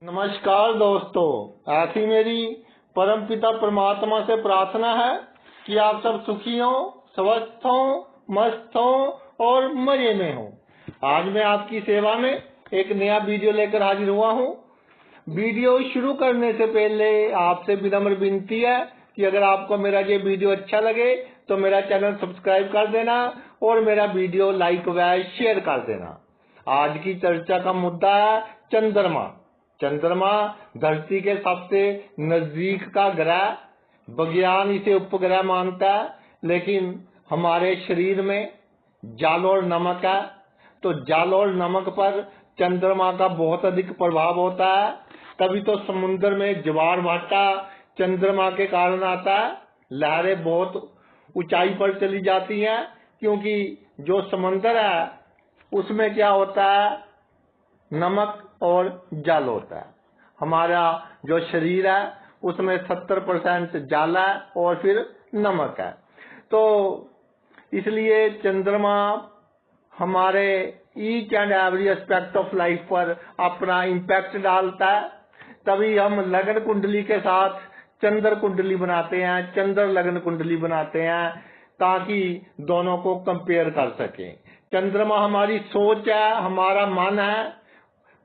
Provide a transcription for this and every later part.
नमस्कार दोस्तों, ऐसी मेरी परमपिता परमात्मा से प्रार्थना है कि आप सब सुखी हों, स्वस्थ हों, मस्त हों और मजे में हों। आज मैं आपकी सेवा में एक नया वीडियो लेकर हाजिर हुआ हूं। वीडियो शुरू करने से पहले आपसे विनम्र विनती है कि अगर आपको मेरा ये वीडियो अच्छा लगे तो मेरा चैनल सब्सक्राइब कर देना और मेरा वीडियो लाइक व शेयर कर देना। आज की चर्चा का मुद्दा है चंद्रमा। चंद्रमा धरती के सबसे नजदीक का ग्रह। विज्ञान इसे उपग्रह मानता है, लेकिन हमारे शरीर में जल और नमक है, तो जल और नमक पर चंद्रमा का बहुत अधिक प्रभाव होता है। तभी तो समुद्र में ज्वार भाटा चंद्रमा के कारण आता है। लहरें बहुत ऊंचाई पर चली जाती हैं, क्योंकि जो समंदर है उसमें क्या होता है, नमक और जल होता है। हमारा जो शरीर है उसमें 70% जल है और फिर नमक है। तो इसलिए चंद्रमा हमारे each and every aspect of life पर अपना इम्पैक्ट डालता है। तभी हम लग्न कुंडली के साथ चंद्र कुंडली बनाते हैं, चंद्र लग्न कुंडली बनाते हैं, ताकि दोनों को कंपेयर कर सकें। चंद्रमा हमारी सोच है, हमारा मन है।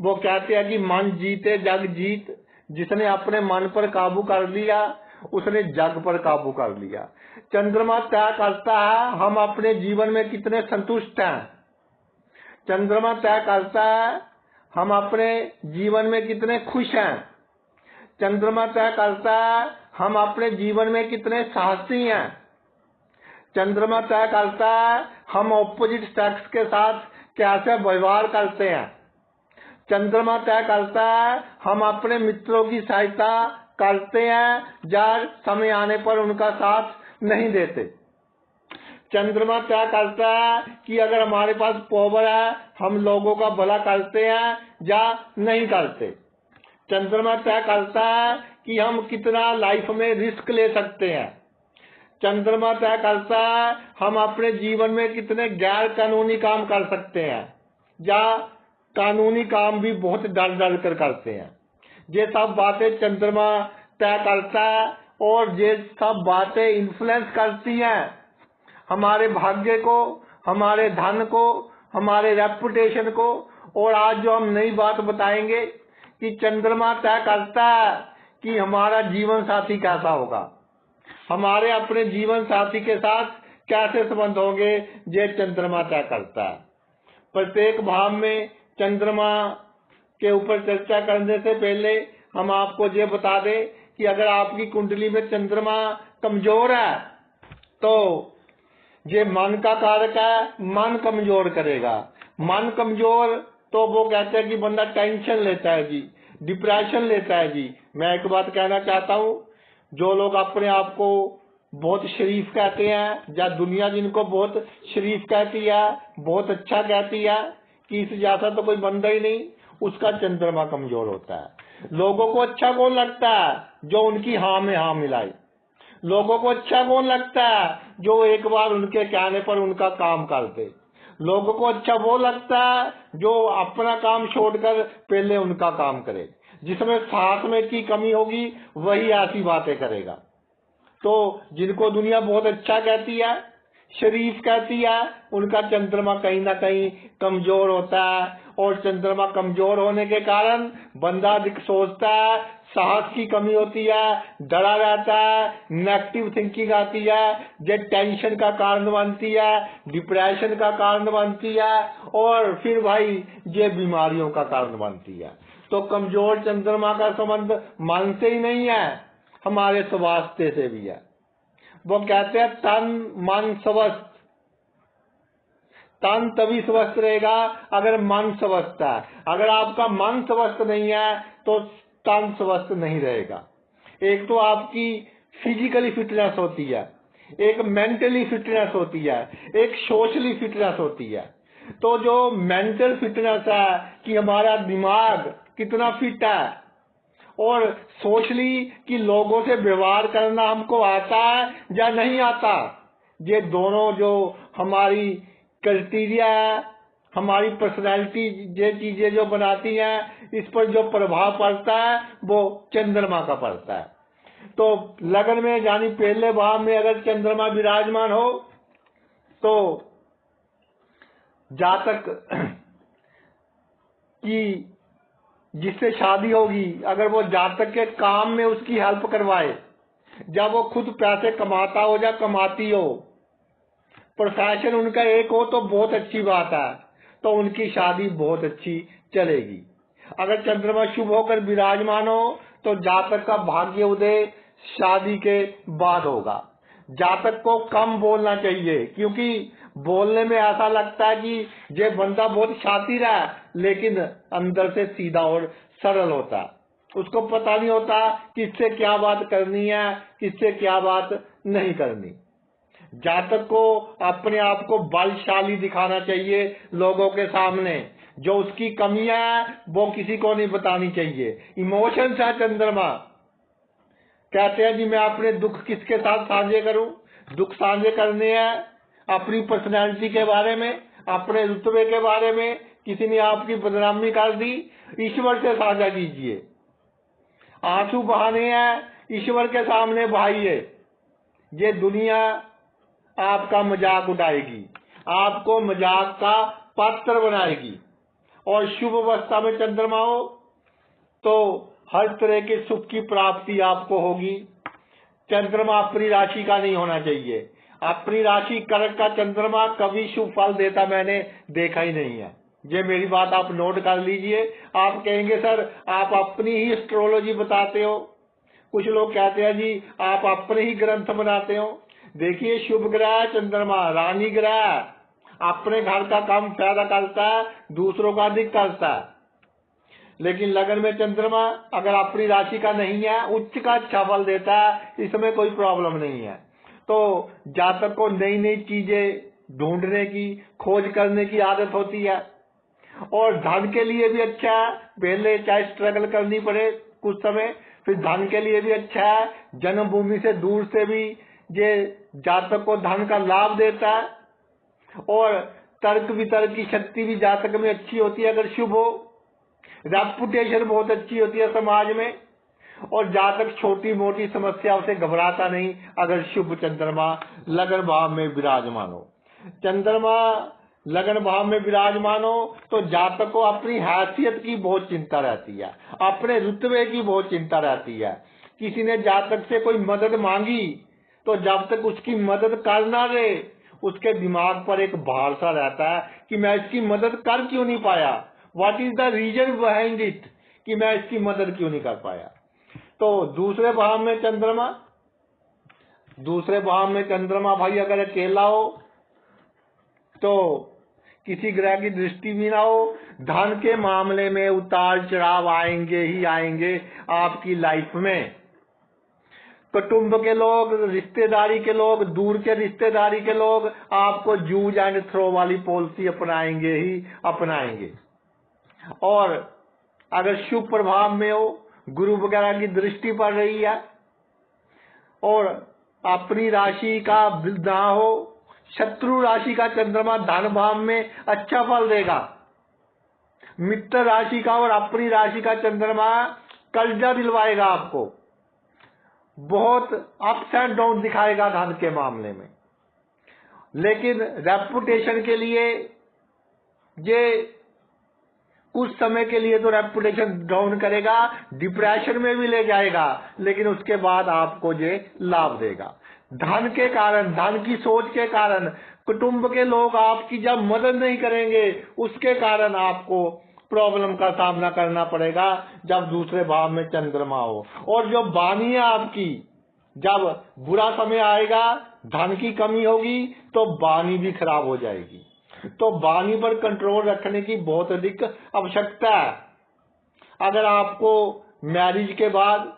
वो कहते हैं कि मन जीते जग जीत। जिसने अपने मन पर काबू कर लिया उसने जग पर काबू कर लिया। चंद्रमा तय करता है हम अपने जीवन में कितने संतुष्ट हैं। चंद्रमा तय करता है हम अपने जीवन में कितने खुश हैं। चंद्रमा तय करता है हम अपने जीवन में कितने साहसी हैं। चंद्रमा तय करता है हम ऑपोजिट सेक्स के साथ कैसे व्यवहार करते हैं। चंद्रमा तय करता है हम अपने मित्रों की सहायता करते हैं या समय आने पर उनका साथ नहीं देते। चंद्रमा तय करता है कि अगर हमारे पास पावर है हम लोगों का भला करते हैं या नहीं करते। चंद्रमा तय करता है कि हम कितना लाइफ में रिस्क ले सकते हैं। चंद्रमा तय करता है हम अपने जीवन में कितने गैर कानूनी काम कर सकते हैं या कानूनी काम भी बहुत डर डर कर करते हैं। ये सब बातें चंद्रमा तय करता है और ये सब बातें इन्फ्लुएंस करती हैं हमारे भाग्य को, हमारे धन को, हमारे रेपुटेशन को। और आज जो हम नई बात बताएंगे कि चंद्रमा तय करता है कि हमारा जीवन साथी कैसा होगा, हमारे अपने जीवन साथी के साथ कैसे संबंध होंगे, ये चंद्रमा तय करता है। प्रत्येक भाव में चंद्रमा के ऊपर चर्चा करने से पहले हम आपको ये बता दें कि अगर आपकी कुंडली में चंद्रमा कमजोर है तो ये मन का कारक है, मन कमजोर करेगा। मन कमजोर तो वो कहते हैं कि बंदा टेंशन लेता है जी, डिप्रेशन लेता है जी। मैं एक बात कहना चाहता हूँ, जो लोग अपने आप को बहुत शरीफ कहते हैं या दुनिया जिनको बहुत शरीफ कहती है, बहुत अच्छा कहती है कि इस जैसा तो कोई बंदा ही नहीं, उसका चंद्रमा कमजोर होता है। लोगों को अच्छा कौन लगता है, जो उनकी हाँ में हाँ मिलाए। लोगों को अच्छा कौन लगता है, जो एक बार उनके कहने पर उनका काम कर दे। लोगों को अच्छा वो लगता है जो अपना काम छोड़कर पहले उनका काम करे। जिसमें साथ में की कमी होगी वही ऐसी बातें करेगा। तो जिनको दुनिया बहुत अच्छा कहती है, शरीफ कहती है, उनका चंद्रमा कहीं ना कहीं कमजोर होता है। और चंद्रमा कमजोर होने के कारण बंदा अधिक सोचता है, साहस की कमी होती है, डरा रहता है, नेगेटिव थिंकिंग आती है, ये टेंशन का कारण बनती है, डिप्रेशन का कारण बनती है और फिर भाई ये बीमारियों का कारण बनती है। तो कमजोर चंद्रमा का संबंध मन से ही नहीं है, हमारे स्वास्थ्य से भी है। वो कहते हैं तन मन स्वस्थ। तन तभी स्वस्थ रहेगा अगर मन स्वस्थ है। अगर आपका मन स्वस्थ नहीं है तो तन स्वस्थ नहीं रहेगा। एक तो आपकी फिजिकली फिटनेस होती है, एक मेंटली फिटनेस होती है, एक सोशली फिटनेस होती है। तो जो मेंटल फिटनेस है कि हमारा दिमाग कितना फिट है, और सोशली कि लोगों से व्यवहार करना हमको आता है या नहीं आता, ये दोनों जो हमारी क्राइटेरिया है हमारी पर्सनैलिटी, ये चीजें जो बनाती हैं, इस पर जो प्रभाव पड़ता है वो चंद्रमा का पड़ता है। तो लगन में यानी पहले भाव में अगर चंद्रमा विराजमान हो तो जातक की जिससे शादी होगी, अगर वो जातक के काम में उसकी हेल्प करवाए, जब वो खुद पैसे कमाता हो या कमाती हो, प्रोफेशन उनका एक हो तो बहुत अच्छी बात है, तो उनकी शादी बहुत अच्छी चलेगी। अगर चंद्रमा शुभ होकर विराजमान हो तो जातक का भाग्य उदय शादी के बाद होगा। जातक को कम बोलना चाहिए, क्योंकि बोलने में ऐसा लगता है कि ये बंदा बहुत शातिर है, लेकिन अंदर से सीधा और सरल होता है। उसको पता नहीं होता किससे क्या बात करनी है, किससे क्या बात नहीं करनी। जातक को अपने आप को बलशाली दिखाना चाहिए लोगों के सामने। जो उसकी कमियां हैं वो किसी को नहीं बतानी चाहिए। इमोशंस है चंद्रमा। कहते हैं जी मैं अपने दुख किसके साथ साझे करूं? दुख साझे करने हैं अपनी पर्सनैलिटी के बारे में, अपने रुतबे के बारे में, किसी ने आपकी बदनामी कर दी, ईश्वर से साझा कीजिए। आंसू बहाने हैं ईश्वर के सामने बहाइए। ये दुनिया आपका मजाक उड़ाएगी, आपको मजाक का पात्र बनाएगी। और शुभ अवस्था में चंद्रमा हो तो हर तरह के सुख की प्राप्ति आपको होगी। चंद्रमा अपनी राशि का नहीं होना चाहिए। अपनी राशि कर्क का चंद्रमा कभी शुभ फल देता मैंने देखा ही नहीं है। ये मेरी बात आप नोट कर लीजिए। आप कहेंगे सर आप अपनी ही एस्ट्रोलॉजी बताते हो। कुछ लोग कहते हैं जी आप अपने ही ग्रंथ बनाते हो। देखिए शुभ ग्रह चंद्रमा रानी ग्रह अपने घर का काम पैदा करता है, दूसरों का अधिक करता है। लेकिन लगन में चंद्रमा अगर अपनी राशि का नहीं है, उच्च का अच्छा फल देता है, इसमें कोई प्रॉब्लम नहीं है। तो जातक को नई नई चीजें ढूंढने की, खोज करने की आदत होती है। और धन के लिए भी अच्छा है, पहले चाहे स्ट्रगल करनी पड़े कुछ समय, फिर धन के लिए भी अच्छा है। जन्मभूमि से दूर से भी ये जातक को धन का लाभ देता है। और तर्क वितर्क की शक्ति भी जातक में अच्छी होती है अगर शुभ हो। रेपुटेशन बहुत अच्छी होती है समाज में। और जातक छोटी मोटी समस्याओं से घबराता नहीं अगर शुभ चंद्रमा लगन भाव में विराजमान हो। चंद्रमा लगन भाव में विराजमान हो तो जातक को अपनी हैसियत की बहुत चिंता रहती है, अपने रुतबे की बहुत चिंता रहती है। किसी ने जातक से कोई मदद मांगी तो जब तक उसकी मदद कर ना दे, उसके दिमाग पर एक भार सा रहता है कि मैं इसकी मदद कर क्यों नहीं पाया, what is the reason behind it, कि मैं इसकी मदद क्यों नहीं कर पाया। तो दूसरे भाव में चंद्रमा भाई अगर अकेला हो तो किसी ग्रह की दृष्टि भी ना हो, धन के मामले में उतार चढ़ाव आएंगे ही आएंगे आपकी लाइफ में। कुटुंब के लोग, रिश्तेदारी के लोग, दूर के रिश्तेदारी के लोग आपको यूज एंड थ्रो वाली पॉलिसी अपनाएंगे ही अपनाएंगे। और अगर शुभ प्रभाव में हो, गुरु वगैरह की दृष्टि पड़ रही है और अपनी राशि का ना हो, शत्रु राशि का चंद्रमा धन भाव में अच्छा फल देगा। मित्र राशि का और अपनी राशि का चंद्रमा कर्जा दिलवाएगा आपको, बहुत अप्स एंड डाउन दिखाएगा धन के मामले में। लेकिन रेपुटेशन के लिए ये कुछ समय के लिए तो रेपुटेशन डाउन करेगा, डिप्रेशन में भी ले जाएगा, लेकिन उसके बाद आपको ये लाभ देगा। धन के कारण, धन की सोच के कारण कुटुंब के लोग आपकी जब मदद नहीं करेंगे, उसके कारण आपको प्रॉब्लम का सामना करना पड़ेगा जब दूसरे भाव में चंद्रमा हो। और जो वाणी है आपकी, जब बुरा समय आएगा, धन की कमी होगी तो वाणी भी खराब हो जाएगी। तो वाणी पर कंट्रोल रखने की बहुत अधिक आवश्यकता है। अगर आपको मैरिज के बाद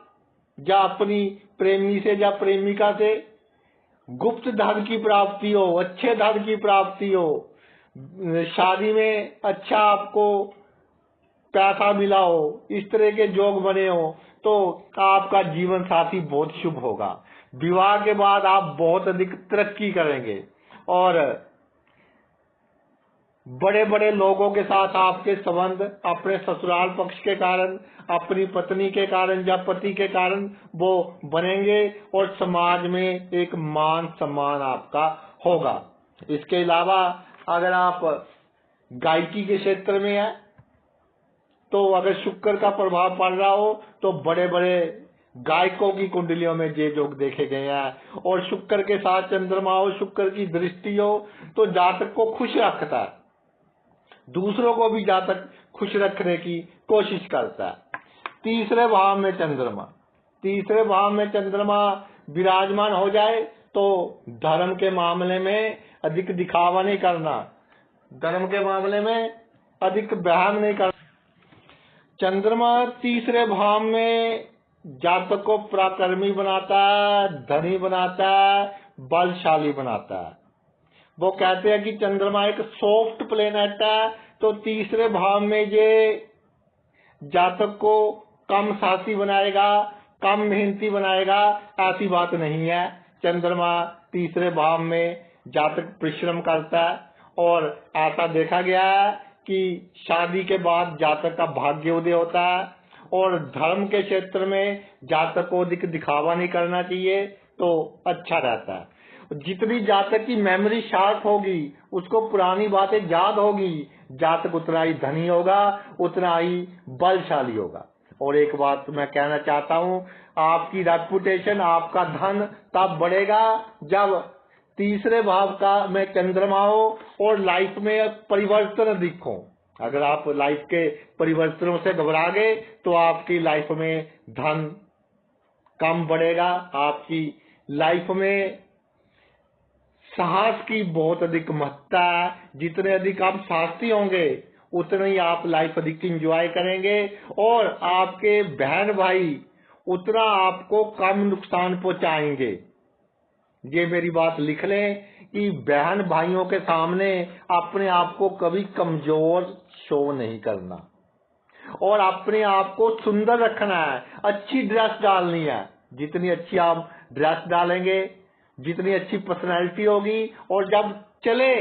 या अपनी प्रेमी से या प्रेमिका से गुप्त धन की प्राप्ति हो, अच्छे धन की प्राप्ति हो, शादी में अच्छा आपको पैसा मिला हो, इस तरह के योग बने हो, तो आपका जीवन साथी बहुत शुभ होगा। विवाह के बाद आप बहुत अधिक तरक्की करेंगे और बड़े बड़े लोगों के साथ आपके संबंध अपने ससुराल पक्ष के कारण, अपनी पत्नी के कारण या पति के कारण वो बनेंगे और समाज में एक मान सम्मान आपका होगा। इसके अलावा अगर आप गायकी के क्षेत्र में है तो अगर शुक्र का प्रभाव पड़ रहा हो तो बड़े बड़े गायकों की कुंडलियों में ये योग देखे गए हैं। और शुक्र के साथ चंद्रमा हो, शुक्र की दृष्टि हो तो जातक को खुश रखता है, दूसरों को भी जातक खुश रखने की कोशिश करता है। तीसरे भाव में चंद्रमा विराजमान हो जाए तो धर्म के मामले में अधिक दिखावा नहीं करना, धर्म के मामले में अधिक बयान नहीं करना। चंद्रमा तीसरे भाव में जातक को पराक्रमी बनाता है, धनी बनाता है, बलशाली बनाता है। वो कहते हैं कि चंद्रमा एक सॉफ्ट प्लेनेट है, तो तीसरे भाव में ये जातक को कम साहसी बनाएगा, कम मेहनती बनाएगा, ऐसी बात नहीं है। चंद्रमा तीसरे भाव में जातक परिश्रम करता है और ऐसा देखा गया है कि शादी के बाद जातक का भाग्योदय होता है। और धर्म के क्षेत्र में जातक को अधिक दिखावा नहीं करना चाहिए तो अच्छा रहता है। जितनी जातक की मेमोरी शार्प होगी, उसको पुरानी बातें याद होगी, जातक उतना ही धनी होगा, उतना ही बलशाली होगा। और एक बात मैं कहना चाहता हूँ, आपकी रेपुटेशन, आपका धन तब बढ़ेगा जब तीसरे भाव का में चंद्रमा हो और लाइफ में परिवर्तन दिखो। अगर आप लाइफ के परिवर्तनों से घबरा गए तो आपकी लाइफ में धन कम बढ़ेगा, आपकी लाइफ में साहस की बहुत अधिक महत्ता है। जितने अधिक आप साहसी होंगे उतने ही आप लाइफ अधिक एंजॉय करेंगे और आपके बहन भाई उतना आपको कम नुकसान पहुंचाएंगे। ये मेरी बात लिख लें कि बहन भाइयों के सामने अपने आप को कभी कमजोर शो नहीं करना और अपने आप को सुंदर रखना है, अच्छी ड्रेस डालनी है। जितनी अच्छी आप ड्रेस डालेंगे, जितनी अच्छी पर्सनैलिटी होगी और जब चले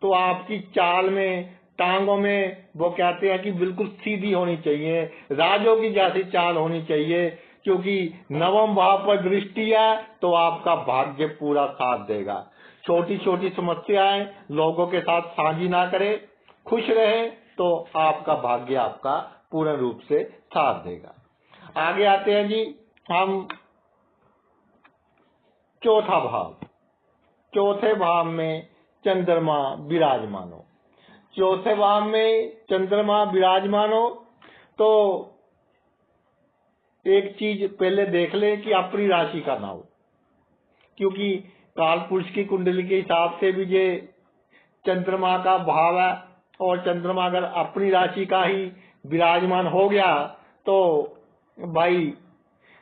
तो आपकी चाल में, टांगों में, वो कहते हैं कि बिल्कुल सीधी होनी चाहिए, राजों की जैसी चाल होनी चाहिए, क्योंकि नवम भाव पर दृष्टि है तो आपका भाग्य पूरा साथ देगा। छोटी छोटी समस्याएं लोगों के साथ साझी ना करें, खुश रहे तो आपका भाग्य आपका पूर्ण रूप से साथ देगा। आगे आते हैं जी हम चौथा भाव। चौथे भाव में चंद्रमा विराजमान हो, चौथे भाव में चंद्रमा विराजमान हो तो एक चीज पहले देख ले कि अपनी राशि का ना हो, क्योंकि काल पुरुष की कुंडली के हिसाब से भी ये चंद्रमा का भाव है और चंद्रमा अगर अपनी राशि का ही विराजमान हो गया तो भाई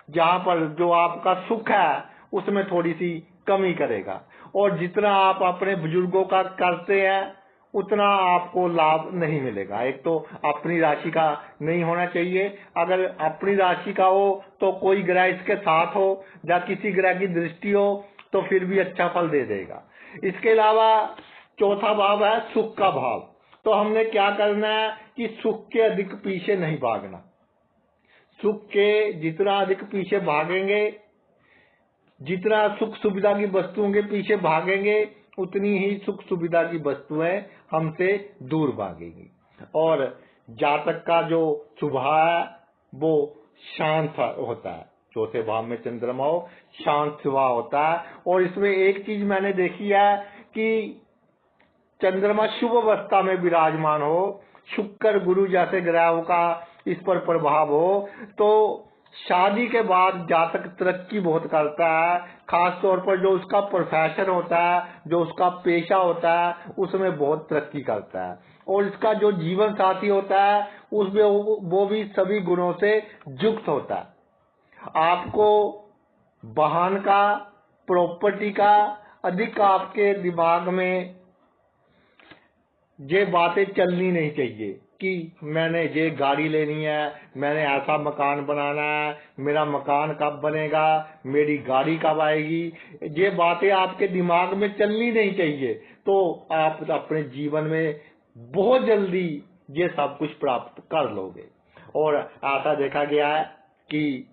जहाँ पर जो आपका सुख है उसमें थोड़ी सी कमी करेगा। और जितना आप अपने बुजुर्गों का करते हैं उतना आपको लाभ नहीं मिलेगा। एक तो अपनी राशि का नहीं होना चाहिए, अगर अपनी राशि का हो तो कोई ग्रह इसके साथ हो या किसी ग्रह की दृष्टि हो तो फिर भी अच्छा फल दे देगा। इसके अलावा चौथा भाव है सुख का भाव। तो हमने क्या करना है कि सुख के अधिक पीछे नहीं भागना। सुख के जितना अधिक पीछे भागेंगे, जितना सुख सुविधा की वस्तुओं के पीछे भागेंगे, उतनी ही सुख सुविधा की वस्तुएं हमसे दूर भागेंगी। और जातक का जो स्वभाव है वो शांत होता है। चौथे भाव में चंद्रमा हो, शांत स्वभाव होता है। और इसमें एक चीज मैंने देखी है कि चंद्रमा शुभ अवस्था में विराजमान हो, शुक्र गुरु जैसे ग्रहों का इस पर प्रभाव हो तो शादी के बाद जातक तरक्की बहुत करता है। खास तौर पर जो उसका प्रोफेशन होता है, जो उसका पेशा होता है, उसमें बहुत तरक्की करता है। और इसका जो जीवन साथी होता है उसमें वो भी सभी गुणों से युक्त होता है। आपको वाहन का, प्रॉपर्टी का अधिक आपके दिमाग में ये बातें चलनी नहीं चाहिए कि मैंने ये गाड़ी लेनी है, मैंने ऐसा मकान बनाना है, मेरा मकान कब बनेगा, मेरी गाड़ी कब आएगी। ये बातें आपके दिमाग में चलनी नहीं चाहिए। तो आप अपने जीवन में बहुत जल्दी ये सब कुछ प्राप्त कर लोगे। और ऐसा देखा गया है कि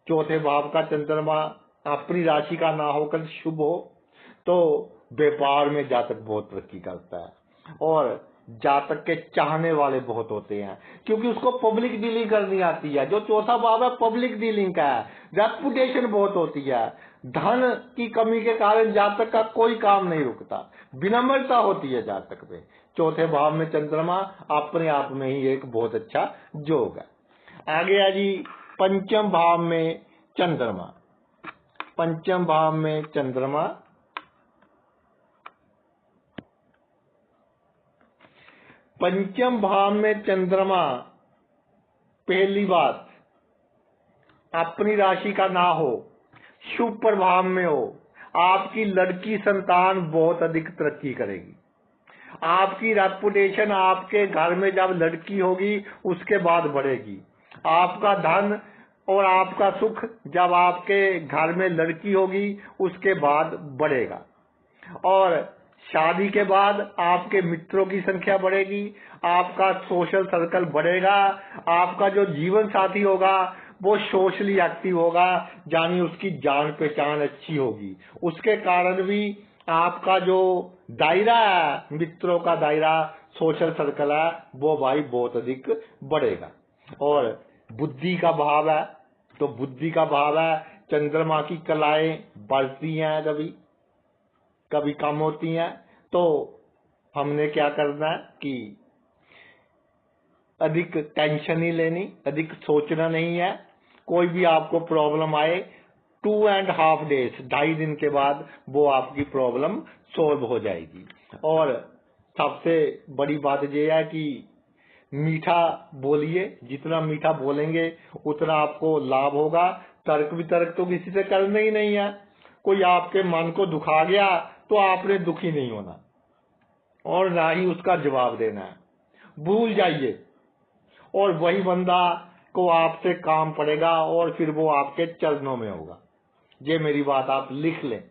चौथे भाव का चंद्रमा अपनी राशि का ना होकर शुभ हो तो व्यापार में जातक बहुत तरक्की करता है और जातक के चाहने वाले बहुत होते हैं, क्योंकि उसको पब्लिक डीलिंग करनी आती है। जो चौथा भाव है पब्लिक डीलिंग का है, रेपुटेशन बहुत होती है। धन की कमी के कारण जातक का कोई काम नहीं रुकता, विनम्रता होती है जातक में। चौथे भाव में चंद्रमा अपने आप में ही एक बहुत अच्छा योग है। आगे है जी पंचम भाव में चंद्रमा। पंचम भाव में चंद्रमा पंचम भाव में चंद्रमा, पहली बात अपनी राशि का ना हो, शुभ प्रभाव में हो, आपकी लड़की संतान बहुत अधिक तरक्की करेगी। आपकी रेपुटेशन आपके घर में जब लड़की होगी उसके बाद बढ़ेगी। आपका धन और आपका सुख जब आपके घर में लड़की होगी उसके बाद बढ़ेगा। और शादी के बाद आपके मित्रों की संख्या बढ़ेगी, आपका सोशल सर्कल बढ़ेगा, आपका जो जीवन साथी होगा वो सोशली एक्टिव होगा, यानी उसकी जान पहचान अच्छी होगी। उसके कारण भी आपका जो दायरा है, मित्रों का दायरा, सोशल सर्कल है, वो भाई बहुत अधिक बढ़ेगा। और बुद्धि का भाव है, तो बुद्धि का भाव है चंद्रमा की कलाएं बढ़ती हैं, कभी कभी कम होती हैं। तो हमने क्या करना है कि अधिक टेंशन नहीं लेनी, अधिक सोचना नहीं है। कोई भी आपको प्रॉब्लम आए 2.5 days, 2.5 दिन के बाद वो आपकी प्रॉब्लम सॉल्व हो जाएगी। और सबसे बड़ी बात ये है कि मीठा बोलिए, जितना मीठा बोलेंगे उतना आपको लाभ होगा। तर्क वितर्क तो किसी से करना ही नहीं है। कोई आपके मन को दुखा गया तो आपने दुखी नहीं होना और ना ही उसका जवाब देना है, भूल जाइए। और वही बंदा को आपसे काम पड़ेगा और फिर वो आपके चरणों में होगा। ये मेरी बात आप लिख लें।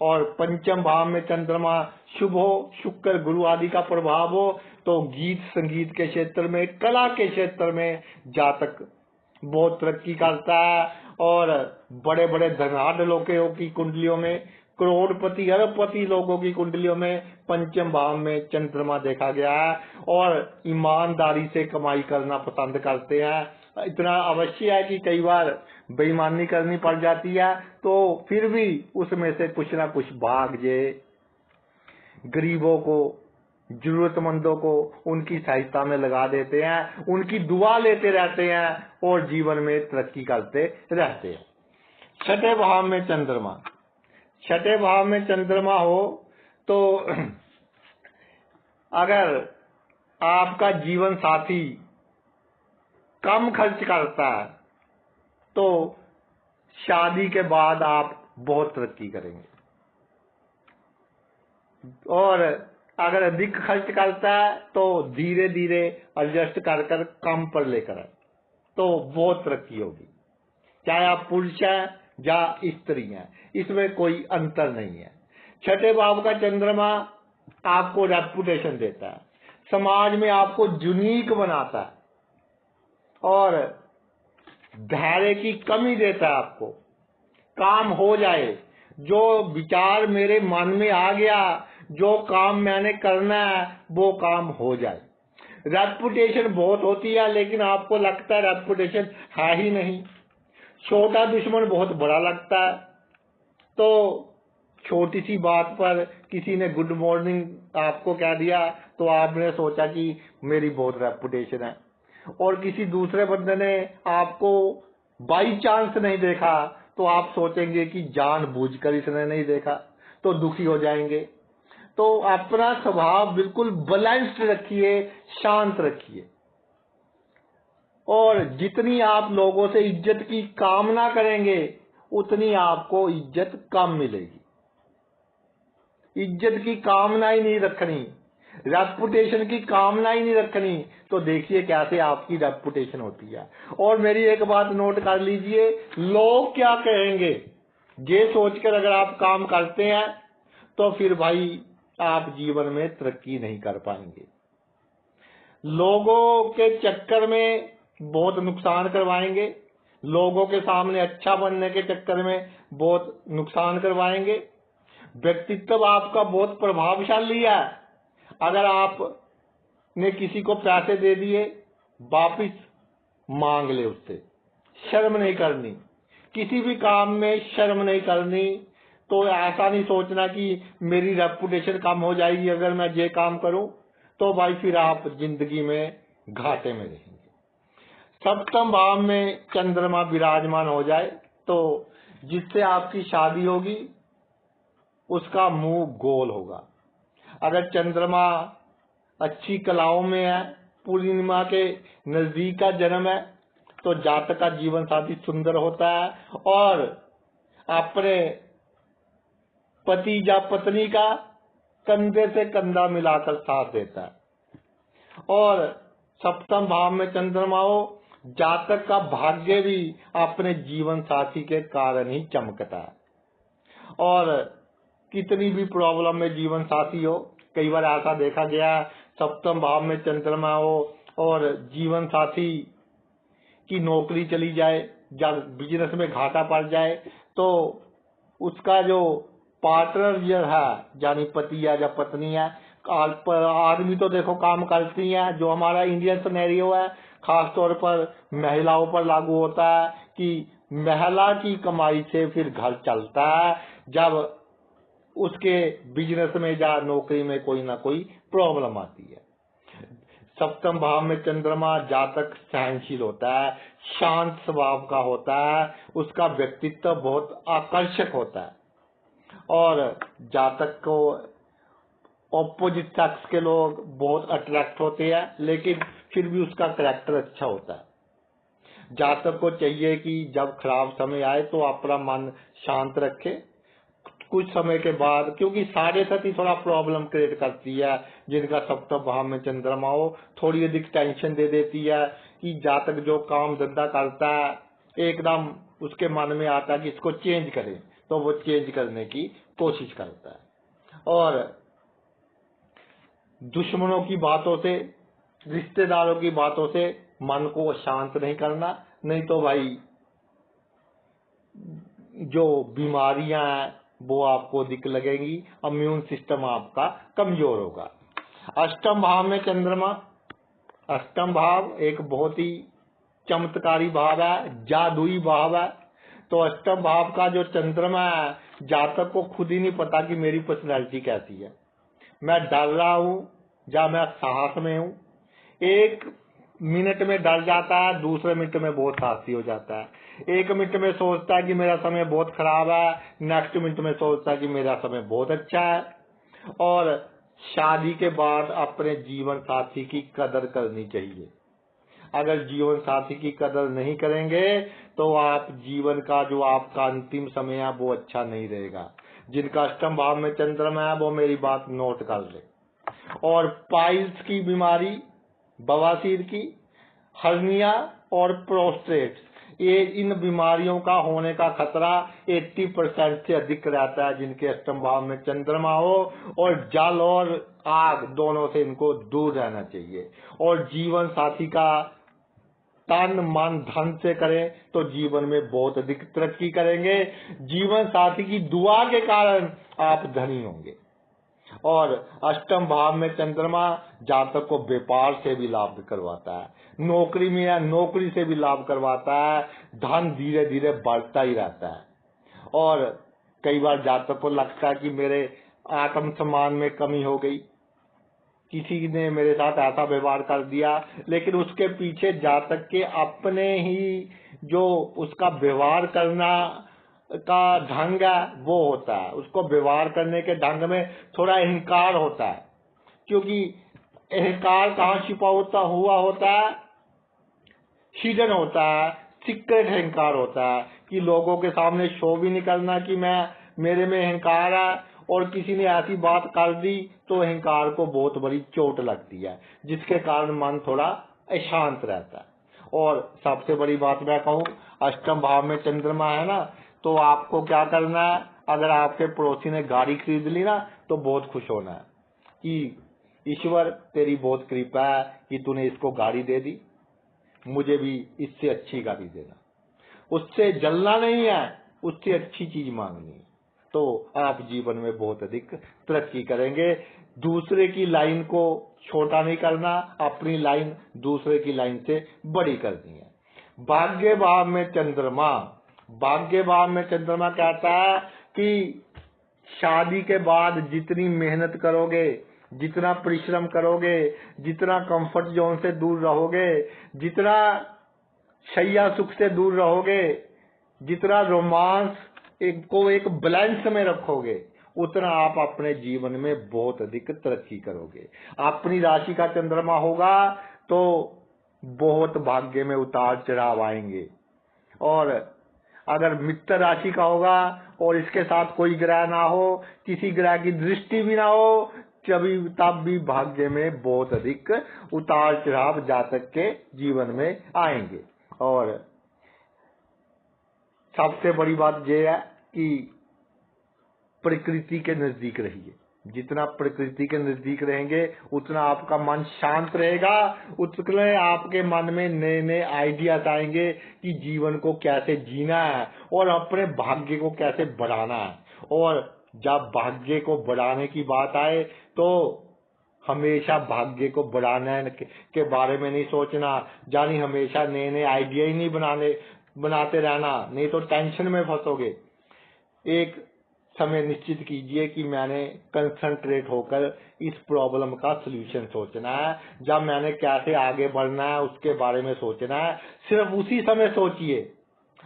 और पंचम भाव में चंद्रमा शुभ हो, शुक्र गुरु आदि का प्रभाव हो, तो गीत संगीत के क्षेत्र में, कला के क्षेत्र में जातक बहुत तरक्की करता है। और बड़े बड़े धनाढ़ लोगों की कुंडलियों में, करोड़पति अरबपति लोगों की कुंडलियों में पंचम भाव में चंद्रमा देखा गया है और ईमानदारी से कमाई करना पसंद करते हैं। इतना अवश्य है कि कई बार बेईमानी करनी पड़ जाती है, तो फिर भी उसमें से कुछ ना कुछ भाग जे गरीबों को, जरूरतमंदों को उनकी सहायता में लगा देते हैं, उनकी दुआ लेते रहते हैं और जीवन में तरक्की करते रहते हैं। छठे भाव में चंद्रमा, छठे भाव में चंद्रमा हो तो अगर आपका जीवन साथी कम खर्च करता है तो शादी के बाद आप बहुत तरक्की करेंगे। और अगर अधिक खर्च करता है तो धीरे धीरे एडजस्ट कर कर कम पर लेकर आए तो बहुत तरक्की होगी। चाहे आप पुरुष हैं या स्त्री हैं, इसमें कोई अंतर नहीं है। छठे भाव का चंद्रमा आपको रेपुटेशन देता है, समाज में आपको यूनिक बनाता है और धैर्य की कमी देता है। आपको काम हो जाए, जो विचार मेरे मन में आ गया, जो काम मैंने करना है वो काम हो जाए। रेपुटेशन बहुत होती है लेकिन आपको लगता है रेपुटेशन है ही नहीं। छोटा दुश्मन बहुत बड़ा लगता है। तो छोटी सी बात पर किसी ने गुड मॉर्निंग आपको कह दिया तो आपने सोचा कि मेरी बहुत रेपुटेशन है, और किसी दूसरे बंदे ने आपको बाई चांस नहीं देखा तो आप सोचेंगे कि जानबूझकर इसने नहीं देखा, तो दुखी हो जाएंगे। तो अपना स्वभाव बिल्कुल बैलेंस्ड रखिए, शांत रखिए। और जितनी आप लोगों से इज्जत की कामना करेंगे उतनी आपको इज्जत कम मिलेगी। इज्जत की कामना ही नहीं रखनी, रेपुटेशन की कामना ही नहीं रखनी, तो देखिए कैसे आपकी रेपुटेशन होती है। और मेरी एक बात नोट कर लीजिए, लोग क्या कहेंगे ये सोचकर अगर आप काम करते हैं तो फिर भाई आप जीवन में तरक्की नहीं कर पाएंगे। लोगों के चक्कर में बहुत नुकसान करवाएंगे, लोगों के सामने अच्छा बनने के चक्कर में बहुत नुकसान करवाएंगे। व्यक्तित्व आपका बहुत प्रभावशाली है। अगर आपने किसी को पैसे दे दिए, वापिस मांग ले उससे, शर्म नहीं करनी, किसी भी काम में शर्म नहीं करनी। तो ऐसा नहीं सोचना कि मेरी रेपुटेशन कम हो जाएगी अगर मैं ये काम करूं, तो भाई फिर आप जिंदगी में घाटे में रहेंगे। सप्तम भाव में चंद्रमा विराजमान हो जाए तो जिससे आपकी शादी होगी उसका मुंह गोल होगा। अगर चंद्रमा अच्छी कलाओं में है, पूर्णिमा के नजदीक का जन्म है, तो जातक का जीवन साथी सुंदर होता है और अपने पति या पत्नी का कंधे से कंधा मिलाकर साथ देता है। और सप्तम भाव में चंद्रमा हो, जातक का भाग्य भी अपने जीवन साथी के कारण ही चमकता है। और कितनी भी प्रॉब्लम में जीवन साथी हो, कई बार ऐसा देखा गया सप्तम भाव में चंद्रमा हो और जीवन साथी की नौकरी चली जाए या बिजनेस में घाटा पड़ जाए, तो उसका जो पार्टनर जो है यानी पति या पत्नी है, आदमी तो देखो काम करती है, जो हमारा इंडियन सिनेरियो है खास तौर पर महिलाओं पर लागू होता है कि महिला की कमाई से फिर घर चलता है जब उसके बिजनेस में या नौकरी में कोई ना कोई प्रॉब्लम आती है। सप्तम भाव में चंद्रमा जातक सहनशील होता है, शांत स्वभाव का होता है, उसका व्यक्तित्व बहुत आकर्षक होता है और जातक को ऑपोजिट सेक्स के लोग बहुत अट्रैक्ट होते हैं, लेकिन फिर भी उसका कैरेक्टर अच्छा होता है। जातक को चाहिए कि जब खराब समय आए तो अपना मन शांत रखे। कुछ समय के बाद, क्योंकि साढ़े सती थोड़ा प्रॉब्लम क्रिएट करती है, जिनका सप्तम भाव में चंद्रमा हो, थोड़ी अधिक टेंशन दे देती है कि जातक जो काम धंधा करता है एकदम उसके मन में आता है कि इसको चेंज करें, तो वो चेंज करने की कोशिश करता है। और दुश्मनों की बातों से, रिश्तेदारों की बातों से मन को शांत नहीं करना, नहीं तो भाई जो बीमारियां हैं वो आपको दिख लगेंगी, इम्यून सिस्टम आपका कमजोर होगा। अष्टम भाव में चंद्रमा, अष्टम भाव एक बहुत ही चमत्कारी भाव है, जादुई भाव है। तो अष्टम भाव का जो चंद्रमा है, जातक को खुद ही नहीं पता कि मेरी पर्सनैलिटी कैसी है, मैं डर रहा हूँ या मैं साहस में हूँ। एक मिनट में डर जाता है, दूसरे मिनट में बहुत साहसी हो जाता है। एक मिनट में सोचता है कि मेरा समय बहुत खराब है, नेक्स्ट मिनट में सोचता है कि मेरा समय बहुत अच्छा है। और शादी के बाद अपने जीवन साथी की कदर करनी चाहिए। अगर जीवन साथी की कदर नहीं करेंगे तो आप जीवन का जो आपका अंतिम समय है वो अच्छा नहीं रहेगा। जिनका अष्टम भाव में चंद्रमा है वो मेरी बात नोट कर ले। और पाइल्स की बीमारी, बवासीर की, हर्निया और प्रोस्टेट, ये इन बीमारियों का होने का खतरा 80% से अधिक रहता है जिनके अष्टम भाव में चंद्रमा हो। और जल और आग दोनों से इनको दूर रहना चाहिए। और जीवन साथी का तन मन धन से करें तो जीवन में बहुत अधिक तरक्की करेंगे। जीवन साथी की दुआ के कारण आप धनी होंगे। और अष्टम भाव में चंद्रमा जातक को व्यापार से भी लाभ करवाता है, नौकरी में या नौकरी से भी लाभ करवाता है, धन धीरे धीरे बढ़ता ही रहता है। और कई बार जातक को लगता है कि मेरे आत्म सम्मान में कमी हो गई, किसी ने मेरे साथ ऐसा व्यवहार कर दिया, लेकिन उसके पीछे जातक के अपने ही जो उसका व्यवहार करना का ढंग है वो होता है। उसको व्यवहार करने के ढंग में थोड़ा अहंकार होता है, क्योंकि अहंकार कहाँ छिपा हुआ होता है, हिडन होता है, सीक्रेट अहंकार होता है कि लोगों के सामने शो भी नहीं करना कि मेरे में अहंकार है। और किसी ने ऐसी बात कर दी तो अहंकार को बहुत बड़ी चोट लगती है, जिसके कारण मन थोड़ा अशांत रहता है। और सबसे बड़ी बात मैं कहूँ, अष्टम भाव में चंद्रमा है ना, तो आपको क्या करना है, अगर आपके पड़ोसी ने गाड़ी खरीद ली ना तो बहुत खुश होना है कि ईश्वर तेरी बहुत कृपा है कि तूने इसको गाड़ी दे दी, मुझे भी इससे अच्छी गाड़ी देना। उससे जलना नहीं है, उससे अच्छी चीज मांगनी है, तो आप जीवन में बहुत अधिक तरक्की करेंगे। दूसरे की लाइन को छोटा नहीं करना, अपनी लाइन दूसरे की लाइन से बड़ी करनी है। भाग्य भाव में चंद्रमा, भाग्य भाव में चंद्रमा कहता है कि शादी के बाद जितनी मेहनत करोगे, जितना परिश्रम करोगे, जितना कंफर्ट जोन से दूर रहोगे, जितना शैया सुख से दूर रहोगे, जितना रोमांस को एक बैलेंस में रखोगे, उतना आप अपने जीवन में बहुत अधिक तरक्की करोगे। अपनी राशि का चंद्रमा होगा तो बहुत भाग्य में उतार चढ़ाव आएंगे, और अगर मित्र राशि का होगा और इसके साथ कोई ग्रह ना हो, किसी ग्रह की दृष्टि भी ना हो, तब भी भाग्य में बहुत अधिक उतार चढ़ाव जातक के जीवन में आएंगे। और सबसे बड़ी बात यह है कि प्रकृति के नजदीक रहिए। जितना प्रकृति के नजदीक रहेंगे उतना आपका मन शांत रहेगा, उतने आपके मन में नए नए आइडियाज आएंगे कि जीवन को कैसे जीना है और अपने भाग्य को कैसे बढ़ाना है। और जब भाग्य को बढ़ाने की बात आए तो हमेशा भाग्य को बढ़ाने के बारे में नहीं सोचना, यानी हमेशा नए नए आइडिया ही नहीं बनाते रहना, नहीं तो टेंशन में फंसोगे। एक समय निश्चित कीजिए कि मैंने कंसंट्रेट होकर इस प्रॉब्लम का सलूशन सोचना है, जब मैंने कैसे आगे बढ़ना है उसके बारे में सोचना है, सिर्फ उसी समय सोचिए।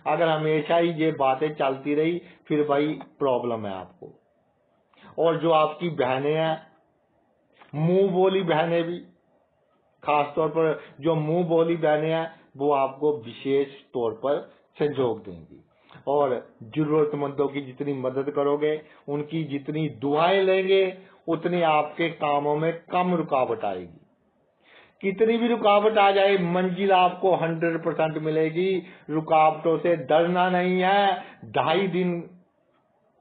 अगर हमेशा ही ये बातें चलती रही फिर भाई प्रॉब्लम है आपको। और जो आपकी बहनें हैं, मुंह बोली बहनें भी, खास तौर पर जो मुंह बोली बहनें हैं, वो आपको विशेष तौर पर सहयोग देंगी। और जरूरतमंदों की जितनी मदद करोगे, उनकी जितनी दुआएं लेंगे, उतनी आपके कामों में कम रुकावट आएगी। कितनी भी रुकावट आ जाए, मंजिल आपको 100% मिलेगी। रुकावटों से डरना नहीं है। 2.5 दिन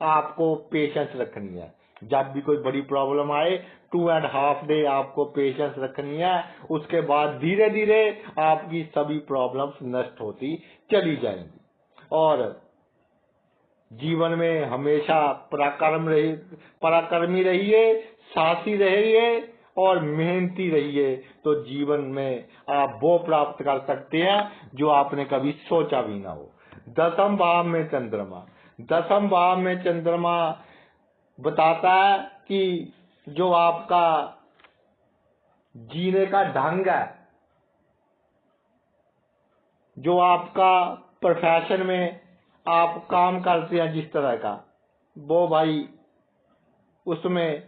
आपको पेशेंस रखनी है। जब भी कोई बड़ी प्रॉब्लम आए 2.5 डे आपको पेशेंस रखनी है। उसके बाद धीरे धीरे आपकी सभी प्रॉब्लम्स नष्ट होती चली जाएंगी। और जीवन में हमेशा पराक्रमी रहिए, साहसी रहिए और मेहनती रहिए, तो जीवन में आप वो प्राप्त कर सकते हैं जो आपने कभी सोचा भी ना हो। 10वें भाव में चंद्रमा, 10वें भाव में चंद्रमा बताता है कि जो आपका जीने का ढंग है, जो आपका प्रोफेशन में आप काम करते हैं जिस तरह का, वो भाई उसमें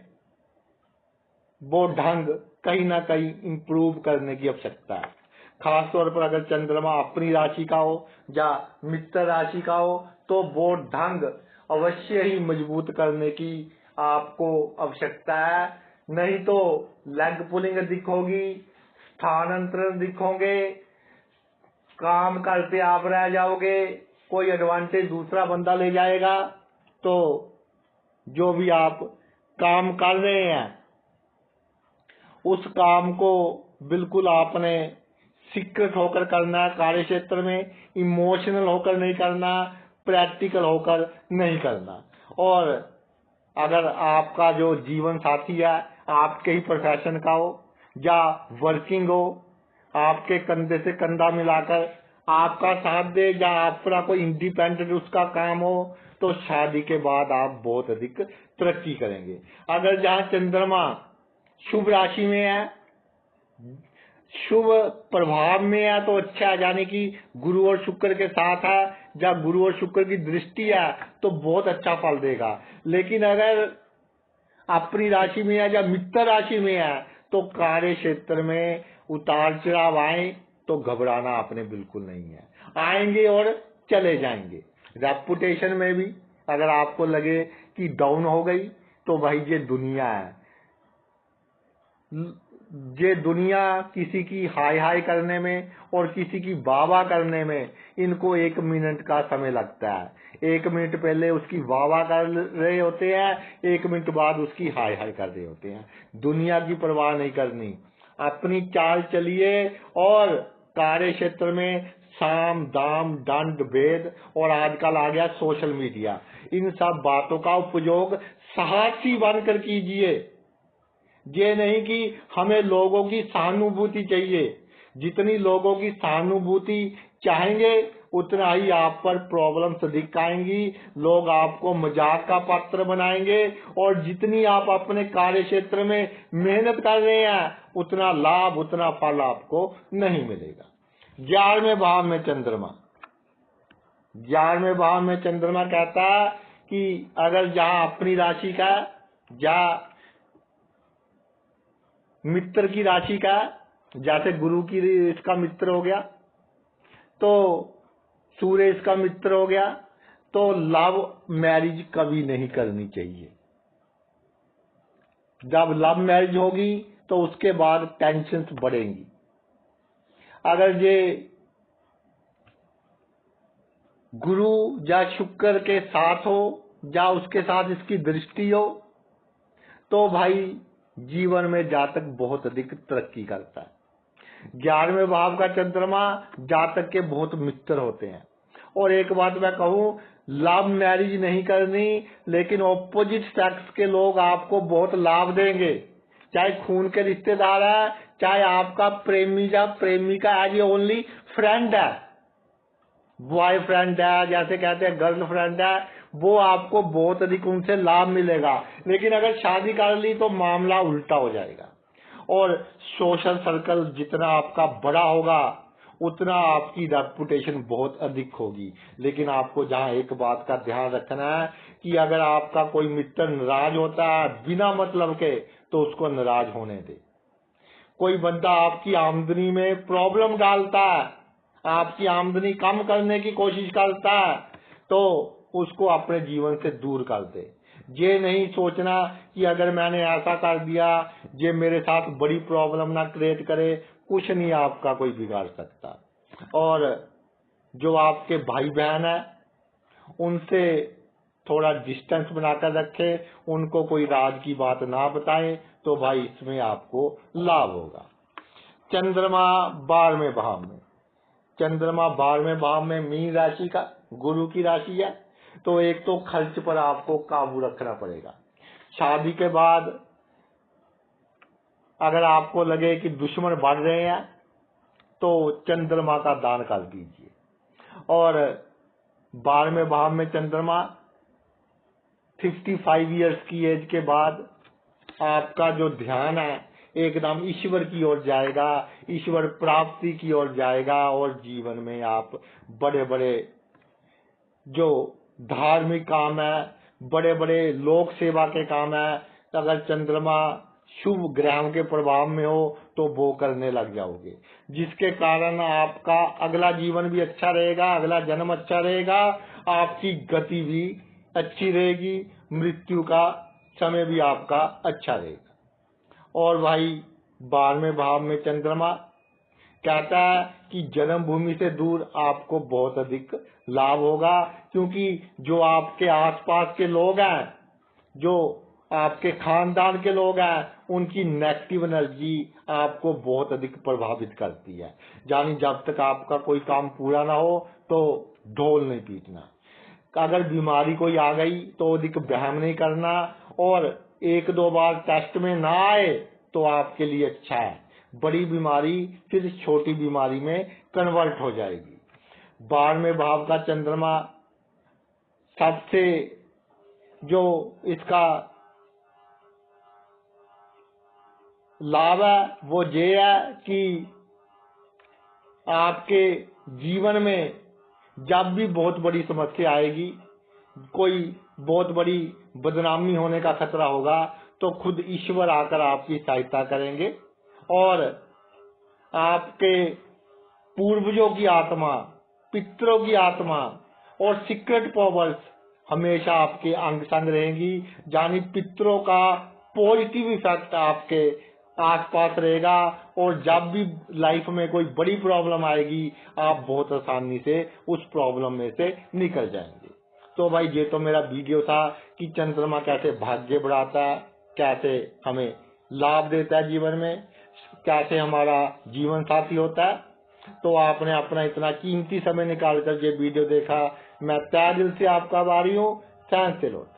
वो ढंग कहीं ना कहीं इम्प्रूव करने की आवश्यकता है। खास तौर पर अगर चंद्रमा अपनी राशि का हो या मित्र राशि का हो तो वो ढंग अवश्य ही मजबूत करने की आपको आवश्यकता है। नहीं तो लेग पुलिंग दिखोगी, स्थानांतरण दिखोगे, काम करते आप रह जाओगे, कोई एडवांटेज दूसरा बंदा ले जाएगा। तो जो भी आप काम कर रहे हैं उस काम को बिल्कुल आपने सीक्रेट होकर करना है। कार्य क्षेत्र में इमोशनल होकर नहीं करना, प्रैक्टिकल होकर नहीं करना। और अगर आपका जो जीवन साथी है आपके ही प्रोफेशन का हो या वर्किंग हो, आपके कंधे से कंधा मिलाकर आपका साथ दे, या आपका कोई इंडिपेंडेंट उसका काम हो, तो शादी के बाद आप बहुत अधिक तरक्की करेंगे। अगर जहाँ चंद्रमा शुभ राशि में है, शुभ प्रभाव में है तो अच्छा है, यानी कि गुरु और शुक्र के साथ है, जब गुरु और शुक्र की दृष्टि है तो बहुत अच्छा फल देगा। लेकिन अगर अपनी राशि में है या मित्र राशि में है तो कार्य क्षेत्र में उतार चढ़ाव आए तो घबराना आपने बिल्कुल नहीं है, आएंगे और चले जाएंगे। रेपुटेशन में भी अगर आपको लगे कि डाउन हो गई तो भाई ये दुनिया है, ये दुनिया किसी की हाय हाय करने में और किसी की वाह वाह करने में इनको 1 मिनट का समय लगता है। 1 मिनट पहले उसकी वाह वाह कर रहे होते हैं, 1 मिनट बाद उसकी हाय हाय कर रहे होते हैं। दुनिया की परवाह नहीं करनी, अपनी चाल चलिए। और कार्य क्षेत्र में साम दाम दंड भेद और आजकल आ गया सोशल मीडिया, इन सब बातों का उपयोग साहसी बनकर कीजिए। ये नहीं कि हमें लोगों की सहानुभूति चाहिए। जितनी लोगों की सहानुभूति चाहेंगे उतना ही आप पर प्रॉब्लम्स दिख आएंगी, लोग आपको मजाक का पात्र बनाएंगे। और जितनी आप अपने कार्य क्षेत्र में मेहनत कर रहे हैं उतना लाभ, उतना फल आपको नहीं मिलेगा। 11वें भाव में चंद्रमा, 11वें भाव में चंद्रमा कहता है कि अगर जहां अपनी राशि का या मित्र की राशि का, जैसे गुरु की इसका मित्र हो गया तो सूर्य इसका मित्र हो गया, तो लव मैरिज कभी नहीं करनी चाहिए। जब लव मैरिज होगी तो उसके बाद टेंशन्स बढ़ेंगी। अगर ये गुरु या शुक्र के साथ हो या उसके साथ इसकी दृष्टि हो तो भाई जीवन में जातक बहुत अधिक तरक्की करता है। 11वें भाव का चंद्रमा जातक के बहुत मित्र होते हैं। और एक बात मैं कहूं, लव मैरिज नहीं करनी, लेकिन ऑपोजिट सेक्स के लोग आपको बहुत लाभ देंगे, चाहे खून के रिश्तेदार है, चाहे आपका प्रेमी या प्रेमिका है, ये ओनली फ्रेंड है, बॉयफ्रेंड है, जैसे कहते हैं गर्लफ्रेंड है, वो आपको बहुत अधिक उनसे लाभ मिलेगा। लेकिन अगर शादी कर ली तो मामला उल्टा हो जाएगा। और सोशल सर्कल जितना आपका बड़ा होगा उतना आपकी रेपुटेशन बहुत अधिक होगी। लेकिन आपको जहां एक बात का ध्यान रखना है कि अगर आपका कोई मित्र नाराज होता है बिना मतलब के तो उसको नाराज होने दे। कोई बंदा आपकी आमदनी में प्रॉब्लम डालता है, आपकी आमदनी कम करने की कोशिश करता है, तो उसको अपने जीवन से दूर कर दे। ये नहीं सोचना कि अगर मैंने ऐसा कर दिया ये मेरे साथ बड़ी प्रॉब्लम ना क्रिएट करे, कुछ नहीं आपका कोई बिगाड़ सकता। और जो आपके भाई बहन है उनसे थोड़ा डिस्टेंस बनाकर रखे, उनको कोई राज की बात ना बताएं, तो भाई इसमें आपको लाभ होगा। चंद्रमा 12वें भाव में, चंद्रमा 12वें भाव में मीन राशि का गुरु की राशि है, तो एक तो खर्च पर आपको काबू रखना पड़ेगा। शादी के बाद अगर आपको लगे कि दुश्मन बढ़ रहे हैं तो चंद्रमा का दान कर दीजिए। और 12वें भाव में चंद्रमा 55 इयर्स की एज के बाद आपका जो ध्यान है एकदम ईश्वर की ओर जाएगा, ईश्वर प्राप्ति की ओर जाएगा। और जीवन में आप बड़े बड़े जो धार्मिक काम है, बड़े बड़े लोक सेवा के काम है, अगर चंद्रमा शुभ ग्रहों के प्रभाव में हो तो वो करने लग जाओगे, जिसके कारण आपका अगला जीवन भी अच्छा रहेगा, अगला जन्म अच्छा रहेगा, आपकी गति भी अच्छी रहेगी, मृत्यु का समय भी आपका अच्छा रहेगा। और भाई 12वें भाव में चंद्रमा कहता है कि जन्मभूमि से दूर आपको बहुत अधिक लाभ होगा, क्योंकि जो आपके आसपास के लोग हैं, जो आपके खानदान के लोग हैं, उनकी नेगेटिव एनर्जी आपको बहुत अधिक प्रभावित करती है। यानी जब तक आपका कोई काम पूरा ना हो तो ढोल नहीं पीटना। अगर बीमारी कोई आ गई तो अधिक वहम नहीं करना, और 1-2 बार टेस्ट में ना आए तो आपके लिए अच्छा है। बड़ी बीमारी फिर छोटी बीमारी में कन्वर्ट हो जाएगी। 12वें भाव का चंद्रमा सबसे जो इसका लाभ है वो ये है कि आपके जीवन में जब भी बहुत बड़ी समस्या आएगी, कोई बहुत बड़ी बदनामी होने का खतरा होगा, तो खुद ईश्वर आकर आपकी सहायता करेंगे। और आपके पूर्वजों की आत्मा, पितरों की आत्मा और सीक्रेट पावर्स हमेशा आपके अंग संग रहेंगी। यानी पितरों का पॉजिटिव इफेक्ट आपके आसपास रहेगा और जब भी लाइफ में कोई बड़ी प्रॉब्लम आएगी आप बहुत आसानी से उस प्रॉब्लम में से निकल जाएंगे। तो भाई ये तो मेरा वीडियो था कि चंद्रमा कैसे भाग्य बढ़ाता है, कैसे हमें लाभ देता है जीवन में, कैसे हमारा जीवन साथी होता है। तो आपने अपना इतना कीमती समय निकाल कर ये वीडियो देखा, मैं तहे दिल से आपका आभारी हूँ। Thanks a lot.